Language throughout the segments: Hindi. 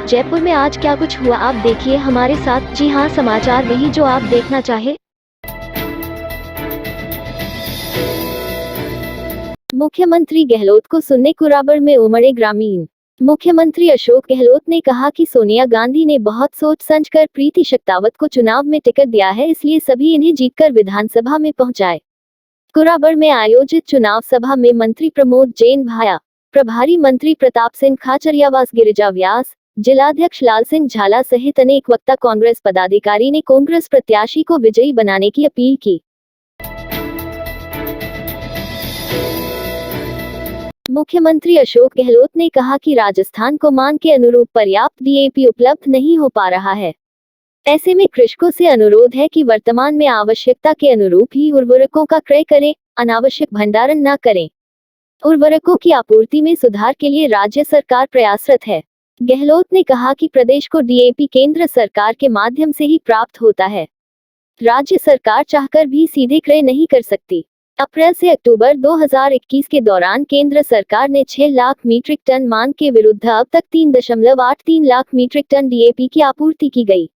जयपुर में आज क्या कुछ हुआ आप देखिए हमारे साथ। जी हां, समाचार वही जो आप देखना चाहे। मुख्यमंत्री गहलोत को सुनने कुराबड़ में उमड़े ग्रामीण। मुख्यमंत्री अशोक गहलोत ने कहा कि सोनिया गांधी ने बहुत सोच समझ कर प्रीति शक्तावत को चुनाव में टिकट दिया है, इसलिए सभी इन्हें जीतकर विधानसभा में पहुंचाए। कुराबड़ में आयोजित चुनाव सभा में मंत्री प्रमोद जैन भाया, प्रभारी मंत्री प्रताप सिंह खाचरियावास, गिरिजा व्यास, जिलाध्यक्ष लाल सिंह झाला सहित अनेक वक्ता कांग्रेस पदाधिकारी ने कांग्रेस प्रत्याशी को विजयी बनाने की अपील की। मुख्यमंत्री अशोक गहलोत ने कहा कि राजस्थान को मांग के अनुरूप पर्याप्त डीएपी उपलब्ध नहीं हो पा रहा है। ऐसे में कृषकों से अनुरोध है कि वर्तमान में आवश्यकता के अनुरूप ही उर्वरकों का क्रय करें, अनावश्यक भंडारण न करें। उर्वरकों की आपूर्ति में सुधार के लिए राज्य सरकार प्रयासरत है। गहलोत ने कहा कि प्रदेश को डीएपी केंद्र सरकार के माध्यम से ही प्राप्त होता है। राज्य सरकार चाहकर भी सीधे क्रय नहीं कर सकती। अप्रैल से अक्टूबर 2021 के दौरान केंद्र सरकार ने 6 लाख मीट्रिक टन मांग के विरुद्ध अब तक 3.83 लाख मीट्रिक टन डीएपी की आपूर्ति की गई।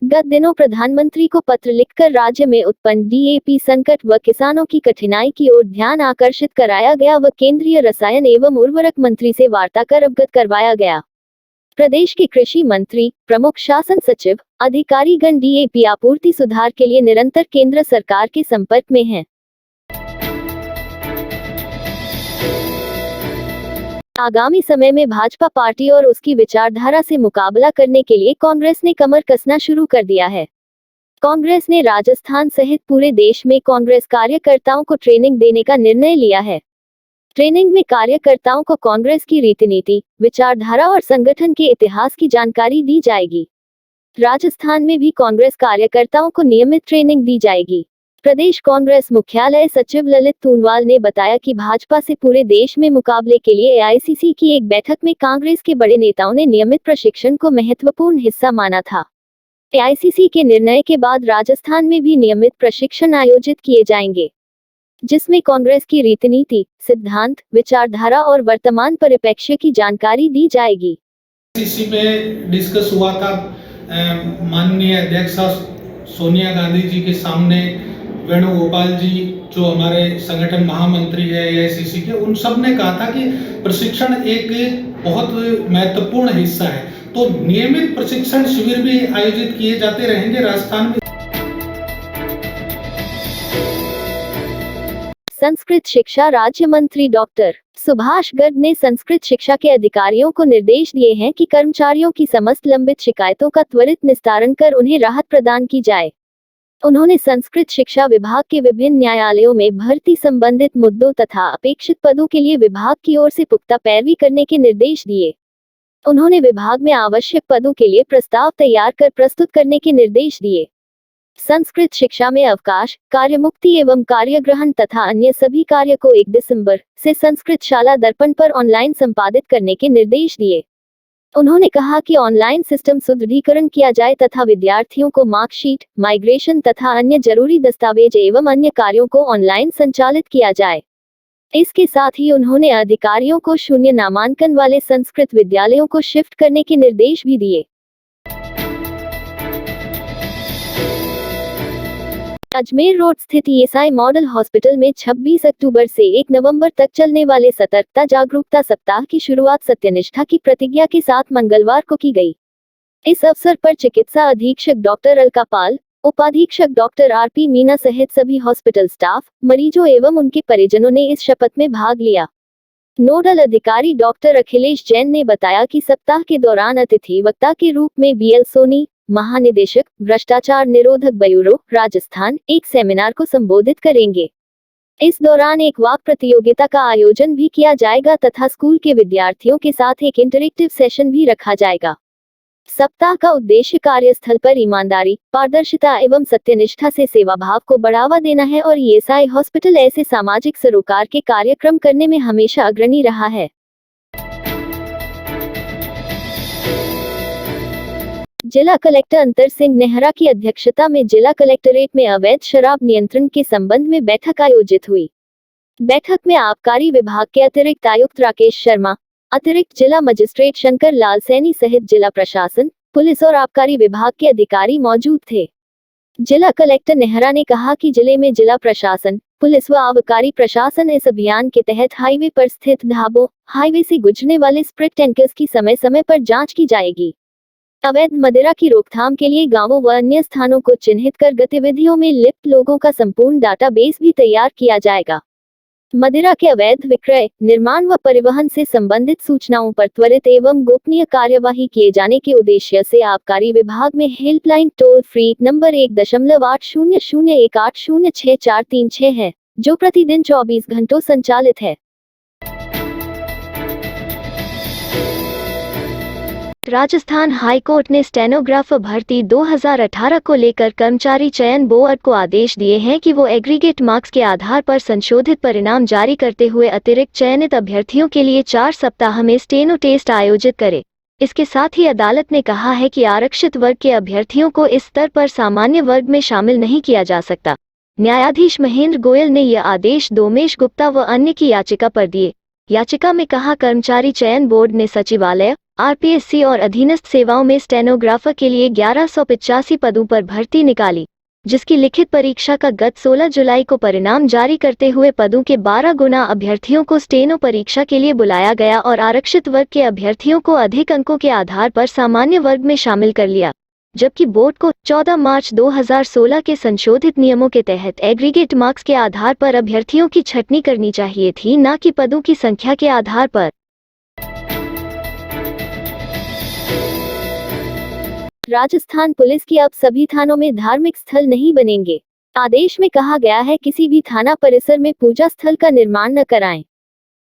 गत दिनों प्रधानमंत्री को पत्र लिखकर राज्य में उत्पन्न डीएपी संकट व किसानों की कठिनाई की ओर ध्यान आकर्षित कराया गया व केंद्रीय रसायन एवं उर्वरक मंत्री से वार्ता कर अवगत करवाया गया। प्रदेश के कृषि मंत्री, प्रमुख शासन सचिव, अधिकारीगण डीएपी आपूर्ति सुधार के लिए निरंतर केंद्र सरकार के संपर्क में हैं। आगामी समय में भाजपा पार्टी और उसकी विचारधारा से मुकाबला करने के लिए कांग्रेस ने कमर कसना शुरू कर दिया है। कांग्रेस ने राजस्थान सहित पूरे देश में कांग्रेस कार्यकर्ताओं को ट्रेनिंग देने का निर्णय लिया है। ट्रेनिंग में कार्यकर्ताओं को कांग्रेस की रीति-नीति, विचारधारा और संगठन के इतिहास की जानकारी दी जाएगी। राजस्थान में भी कांग्रेस कार्यकर्ताओं को नियमित ट्रेनिंग दी जाएगी। प्रदेश कांग्रेस मुख्यालय सचिव ललित तूनवाल ने बताया कि भाजपा से पूरे देश में मुकाबले के लिए एआईसीसी की एक बैठक में कांग्रेस के बड़े नेताओं ने नियमित प्रशिक्षण को महत्वपूर्ण हिस्सा माना था। एआईसीसी के निर्णय के बाद राजस्थान में भी नियमित प्रशिक्षण आयोजित किए जाएंगे, जिसमें कांग्रेस की रीति-नीति, सिद्धांत, विचारधारा और वर्तमान परिप्रेक्ष्य की जानकारी दी जाएगी। एआईसीसी में डिस्कस हुआ था माननीय अध्यक्षा सोनिया गांधी जी के सामने, वेणुगोपाल जी जो हमारे संगठन महामंत्री है एआईसीसी के, उन सब ने कहा था कि प्रशिक्षण एक बहुत महत्वपूर्ण हिस्सा है, तो नियमित प्रशिक्षण शिविर भी आयोजित किए जाते रहेंगे राजस्थान में। संस्कृत शिक्षा राज्य मंत्री डॉक्टर सुभाष गर्ग ने संस्कृत शिक्षा के अधिकारियों को निर्देश दिए हैं कि कर्मचारियों की समस्त लंबित शिकायतों का त्वरित निस्तारण कर उन्हें राहत प्रदान की जाए। उन्होंने संस्कृत शिक्षा विभाग के विभिन्न न्यायालयों में भर्ती संबंधित मुद्दों तथा अपेक्षित पदों के लिए विभाग की ओर से पुख्ता पैरवी करने के निर्देश दिए। उन्होंने विभाग में आवश्यक पदों के लिए प्रस्ताव तैयार कर प्रस्तुत करने के निर्देश दिए। संस्कृत शिक्षा में अवकाश, कार्यमुक्ति एवं कार्यग्रहण तथा अन्य सभी कार्य को 1 दिसंबर से संस्कृत शाला दर्पण पर ऑनलाइन संपादित करने के निर्देश दिए। उन्होंने कहा कि ऑनलाइन सिस्टम सुदृढ़ीकरण किया जाए तथा विद्यार्थियों को मार्कशीट, माइग्रेशन तथा अन्य जरूरी दस्तावेज एवं अन्य कार्यों को ऑनलाइन संचालित किया जाए। इसके साथ ही उन्होंने अधिकारियों को शून्य नामांकन वाले संस्कृत विद्यालयों को शिफ्ट करने के निर्देश भी दिए। अजमेर रोड स्थित ईएसआई मॉडल हॉस्पिटल में 26 अक्टूबर से 1 नवंबर तक चलने वाले सतर्कता जागरूकता सप्ताह की शुरुआत सत्यनिष्ठा की प्रतिज्ञा के साथ मंगलवार को की गई। इस अवसर पर चिकित्सा अधीक्षक डॉक्टर अलका पाल, उपाधीक्षक डॉक्टर आरपी मीना सहित सभी हॉस्पिटल स्टाफ, मरीजों एवं उनके परिजनों ने इस शपथ में भाग लिया। नोडल अधिकारी डॉक्टर अखिलेश जैन ने बताया कि सप्ताह के दौरान अतिथि वक्ता के रूप में बीएल सोनी, महानिदेशक भ्रष्टाचार निरोधक ब्यूरो राजस्थान, एक सेमिनार को संबोधित करेंगे। इस दौरान एक वाक प्रतियोगिता का आयोजन भी किया जाएगा तथा स्कूल के विद्यार्थियों के साथ एक इंटरेक्टिव सेशन भी रखा जाएगा। सप्ताह का उद्देश्य कार्यस्थल पर ईमानदारी, पारदर्शिता एवं सत्यनिष्ठा से सेवाभाव को बढ़ावा देना है और ईएसआई हॉस्पिटल ऐसे सामाजिक सरोकार के कार्यक्रम करने में हमेशा अग्रणी रहा है। जिला कलेक्टर अंतर सिंह नेहरा की अध्यक्षता में जिला कलेक्टरेट में अवैध शराब नियंत्रण के संबंध में बैठक आयोजित हुई। बैठक में आबकारी विभाग के अतिरिक्त आयुक्त राकेश शर्मा, अतिरिक्त जिला मजिस्ट्रेट शंकर लाल सैनी सहित जिला प्रशासन, पुलिस और आबकारी विभाग के अधिकारी मौजूद थे। जिला कलेक्टर नेहरा ने कहा कि जिले में जिला प्रशासन, पुलिस व आबकारी प्रशासन इस अभियान के तहत हाईवे पर स्थित ढाबों, हाईवे से गुजरने वाले स्प्रिट टैंकर्स की समय समय पर जांच की जाएगी। अवैध मदिरा की रोकथाम के लिए गांवों व अन्य स्थानों को चिन्हित कर गतिविधियों में लिप्त लोगों का संपूर्ण डाटाबेस भी तैयार किया जाएगा। मदिरा के अवैध विक्रय, निर्माण व परिवहन से संबंधित सूचनाओं पर त्वरित एवं गोपनीय कार्यवाही किए जाने के उद्देश्य से आबकारी विभाग में हेल्पलाइन टोल फ्री नंबर 1.80018064336 है, जो प्रतिदिन 24 घंटों संचालित है। राजस्थान हाईकोर्ट ने स्टेनोग्राफर भर्ती 2018 को लेकर कर्मचारी चयन बोर्ड को आदेश दिए हैं कि वो एग्रीगेट मार्क्स के आधार पर संशोधित परिणाम जारी करते हुए अतिरिक्त चयनित अभ्यर्थियों के लिए 4 सप्ताह में स्टेनो टेस्ट आयोजित करे। इसके साथ ही अदालत ने कहा है कि आरक्षित वर्ग के अभ्यर्थियों को इस स्तर पर सामान्य वर्ग में शामिल नहीं किया जा सकता। न्यायाधीश महेंद्र गोयल ने यह आदेश दोमेश गुप्ता व अन्य की याचिका पर दिए। याचिका में कहा, कर्मचारी चयन बोर्ड ने सचिवालय, आरपीएससी और अधीनस्थ सेवाओं में स्टेनोग्राफर के लिए 1185 पदों पर भर्ती निकाली, जिसकी लिखित परीक्षा का गत 16 जुलाई को परिणाम जारी करते हुए पदों के 12 गुना अभ्यर्थियों को स्टेनो परीक्षा के लिए बुलाया गया और आरक्षित वर्ग के अभ्यर्थियों को अधिक अंकों के आधार पर सामान्य वर्ग में शामिल कर लिया। जबकि बोर्ड को 14 मार्च 2016 के संशोधित नियमों के तहत एग्रीगेट मार्क्स के आधार पर अभ्यर्थियों की छंटनी करनी चाहिए थी, न कि पदों की संख्या के आधार पर। राजस्थान पुलिस की अब सभी थानों में धार्मिक स्थल नहीं बनेंगे। आदेश में कहा गया है, किसी भी थाना परिसर में पूजा स्थल का निर्माण न कराएं।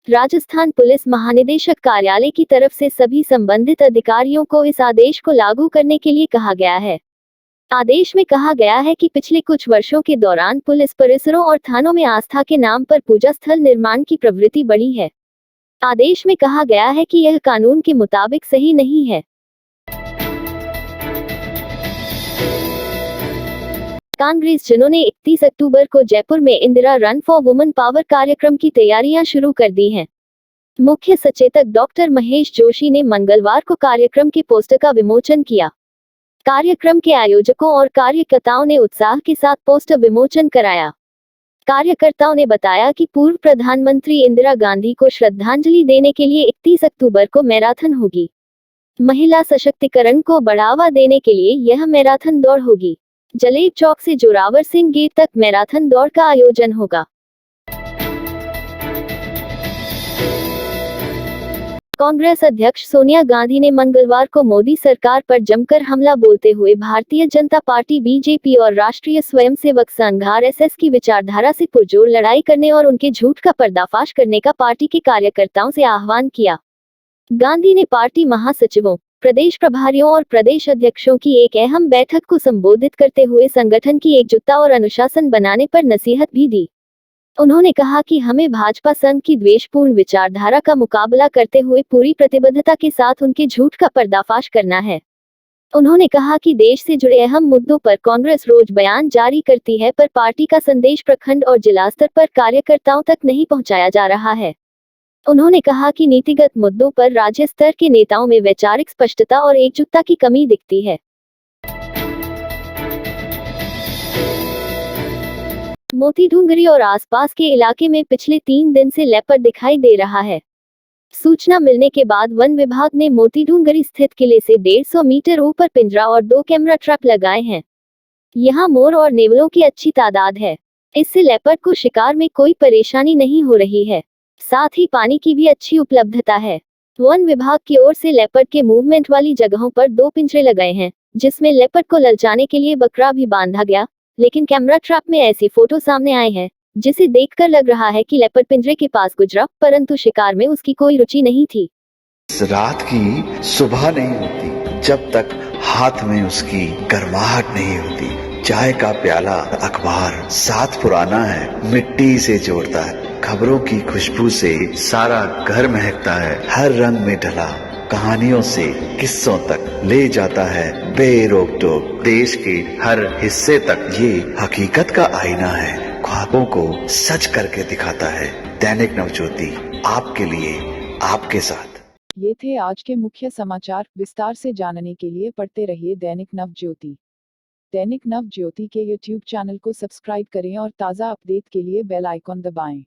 राजस्थान पुलिस महानिदेशक कार्यालय की तरफ से सभी संबंधित अधिकारियों को इस आदेश को लागू करने के लिए कहा गया है। आदेश में कहा गया है कि पिछले कुछ वर्षों के दौरान पुलिस परिसरों और थानों में आस्था के नाम पर पूजा स्थल निर्माण की प्रवृत्ति बढ़ी है। आदेश में कहा गया है कि यह कानून के मुताबिक सही नहीं है। कांग्रेस जनों ने 31 अक्टूबर को जयपुर में Indira run for women power कार्यक्रम की तैयारियां शुरू कर दी हैं। मुख्य सचेतक डॉक्टर महेश जोशी ने मंगलवार को कार्यक्रम के पोस्टर का विमोचन किया। कार्यक्रम के आयोजकों और कार्यकर्ताओं ने उत्साह के साथ पोस्टर विमोचन कराया। कार्यकर्ताओं ने बताया कि पूर्व प्रधानमंत्री इंदिरा गांधी को श्रद्धांजलि देने के लिए 31 अक्टूबर को मैराथन होगी। महिला सशक्तिकरण को बढ़ावा देने के लिए यह मैराथन दौड़ होगी। जलेब चौक से जोरावर सिंह गेट तक मैराथन दौड़ का आयोजन होगा। कांग्रेस अध्यक्ष सोनिया गांधी ने मंगलवार को मोदी सरकार पर जमकर हमला बोलते हुए भारतीय जनता पार्टी बीजेपी और राष्ट्रीय स्वयंसेवक संघ आरएसएस की विचारधारा से पुरजोर लड़ाई करने और उनके झूठ का पर्दाफाश करने का पार्टी के कार्यकर्ताओं से आह्वान किया। गांधी ने पार्टी महासचिवों, प्रदेश प्रभारियों और प्रदेश अध्यक्षों की एक अहम बैठक को संबोधित करते हुए संगठन की एकजुटता और अनुशासन बनाने पर नसीहत भी दी। उन्होंने कहा कि हमें भाजपा संघ की द्वेषपूर्ण विचारधारा का मुकाबला करते हुए पूरी प्रतिबद्धता के साथ उनके झूठ का पर्दाफाश करना है। उन्होंने कहा कि देश से जुड़े अहम मुद्दों पर कांग्रेस रोज बयान जारी करती है, पर पार्टी का संदेश प्रखंड और जिला स्तर पर कार्यकर्ताओं तक नहीं पहुंचाया जा रहा है। उन्होंने कहा कि नीतिगत मुद्दों पर राज्य स्तर के नेताओं में वैचारिक स्पष्टता और एकजुटता की कमी दिखती है। मोतीडूंगरी और आसपास के इलाके में पिछले 3 दिन से लेपर्ड दिखाई दे रहा है। सूचना मिलने के बाद वन विभाग ने मोतीडूंगरी स्थित किले से 150 मीटर ऊपर पिंजरा और 2 कैमरा ट्रैप लगाए हैं। यहाँ मोर और नेवलों की अच्छी तादाद है। इससे लेपर्ड को शिकार में कोई परेशानी नहीं हो रही है। साथ ही पानी की भी अच्छी उपलब्धता है। वन विभाग की ओर से लेपर्ड के मूवमेंट वाली जगहों पर 2 पिंजरे लगाए हैं, जिसमें लेपर्ड को ललचाने के लिए बकरा भी बांधा गया, लेकिन कैमरा ट्रैप में ऐसी फोटो सामने आए हैं जिसे देखकर लग रहा है कि लेपर्ड पिंजरे के पास गुजरा, परंतु शिकार में उसकी कोई रुचि नहीं थी। इस रात की सुबह नहीं होती जब तक हाथ में उसकी गर्माहट नहीं होती। चाय का प्याला, अखबार साथ पुराना है, मिट्टी से जोड़ता है। खबरों की खुशबू से सारा घर महकता है। हर रंग में ढला कहानियों से किस्सों तक ले जाता है बेरोक टोक। देश के हर हिस्से तक ये हकीकत का आईना है। ख्वाबों को सच करके दिखाता है। दैनिक नवज्योति आपके लिए, आपके साथ। ये थे आज के मुख्य समाचार। विस्तार से जानने के लिए पढ़ते रहिए दैनिक नवज्योति। दैनिक नवज्योति के YouTube चैनल को सब्सक्राइब करें और ताज़ा अपडेट के लिए बेल आइकॉन दबाएं।